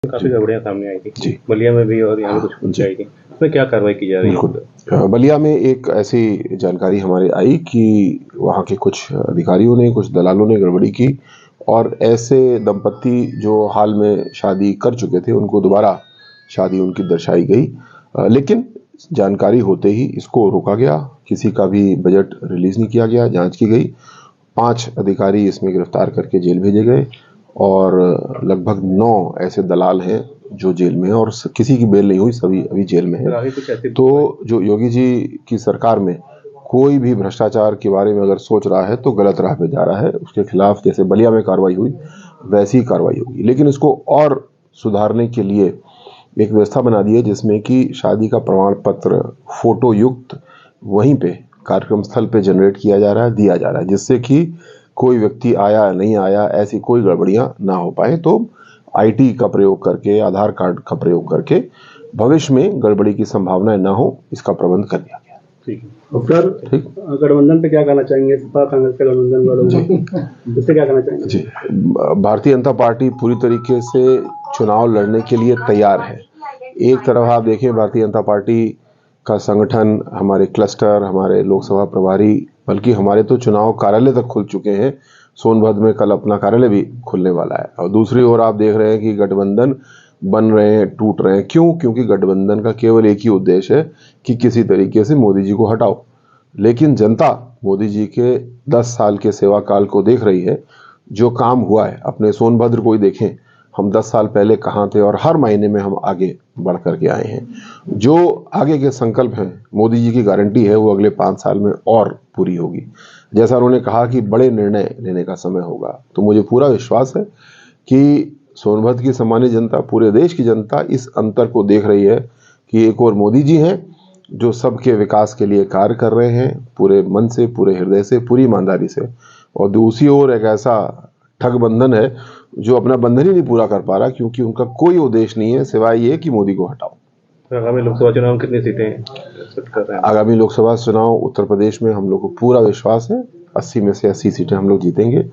काफी गड़बड़ियां सामने आई थी जी, बलिया में भी और यहाँ भी कुछ आई थी, उसमें क्या कार्रवाई की जा रही है? बिल्कुल। बलिया में एक ऐसी जानकारी हमारे आई कि वहाँ के कुछ अधिकारियों ने, कुछ दलालों ने गड़बड़ी की और ऐसे दंपत्ति जो हाल में शादी कर चुके थे उनको दोबारा शादी उनकी दर्शाई गई, लेकिन जानकारी होते ही इसको रोका गया, किसी का भी बजट रिलीज नहीं किया गया, जांच की गई, 5 अधिकारी इसमें गिरफ्तार करके जेल भेजे गए और लगभग 9 ऐसे दलाल हैं जो जेल में हैं और किसी की बेल नहीं हुई, सभी अभी जेल में हैं। तो जो योगी जी की सरकार में कोई भी भ्रष्टाचार के बारे में अगर सोच रहा है तो गलत राह पे जा रहा है, उसके खिलाफ जैसे बलिया में कार्रवाई हुई वैसी ही कार्रवाई होगी, लेकिन इसको और सुधारने के लिए एक व्यवस्था बना दी है जिसमें कि शादी का प्रमाण पत्र फोटो युक्त वहीं पे कार्यक्रम स्थल पे जनरेट किया जा रहा है, दिया जा रहा है, जिससे कि कोई व्यक्ति आया नहीं आया ऐसी कोई गड़बड़ियां ना हो पाए। तो आईटी का प्रयोग करके, आधार कार्ड का प्रयोग करके भविष्य में गड़बड़ी की संभावनाएं ना हो, इसका प्रबंध कर लिया गया। ठीक है सर, गठबंधन पे क्या कहना चाहेंगे? सपा कांग्रेस के गठबंधन वालों को इससे क्या कहना चाहेंगे? जी, भारतीय जनता पार्टी पूरी तरीके से चुनाव लड़ने के लिए तैयार है। एक तरफ आप देखें भारतीय जनता पार्टी का संगठन, हमारे क्लस्टर, हमारे लोकसभा प्रभारी, बल्कि हमारे तो चुनाव कार्यालय तक खुल चुके हैं। सोनभद्र में कल अपना कार्यालय भी खुलने वाला है। और दूसरी ओर आप देख रहे हैं कि गठबंधन बन रहे हैं, टूट रहे हैं। क्यों? क्योंकि गठबंधन का केवल एक ही उद्देश्य है कि किसी तरीके से मोदी जी को हटाओ। लेकिन जनता मोदी जी के 10 साल के सेवा काल को देख रही है। जो काम हुआ है, अपने सोनभद्र को ही देखें, हम 10 साल पहले कहाँ थे और हर महीने में हम आगे बढ़ करके आए हैं। जो आगे के संकल्प हैं, मोदी जी की गारंटी है वो अगले 5 साल में और पूरी होगी। जैसा उन्होंने कहा कि बड़े निर्णय लेने का समय होगा, तो मुझे पूरा विश्वास है कि सोनभद्र की सामान्य जनता, पूरे देश की जनता इस अंतर को देख रही है कि एक और मोदी जी हैं जो सबके विकास के लिए कार्य कर रहे हैं, पूरे मन से, पूरे हृदय से, पूरी ईमानदारी से, और दूसरी ओर एक ऐसा ठगबंधन है जो अपना बंधन ही नहीं पूरा कर पा रहा, क्योंकि उनका कोई उद्देश्य नहीं है सिवाय ये कि मोदी को हटाओ। आगामी लोकसभा चुनाव में कितनी सीटें एक्सपेक्ट कर रहे हैं? आगामी लोकसभा चुनाव उत्तर प्रदेश में हम लोग को पूरा विश्वास है 80 में से 80 सीटें हम लोग जीतेंगे।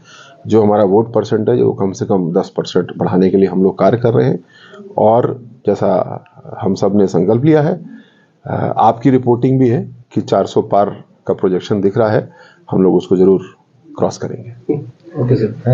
जो हमारा वोट परसेंटेज है वो कम से कम 10% बढ़ाने के लिए हम लोग कार्य कर रहे हैं, और जैसा हम सब ने संकल्प लिया है, आपकी रिपोर्टिंग भी है कि 400 पार का प्रोजेक्शन दिख रहा है, हम लोग उसको जरूर क्रॉस करेंगे। Okay sir, thanks.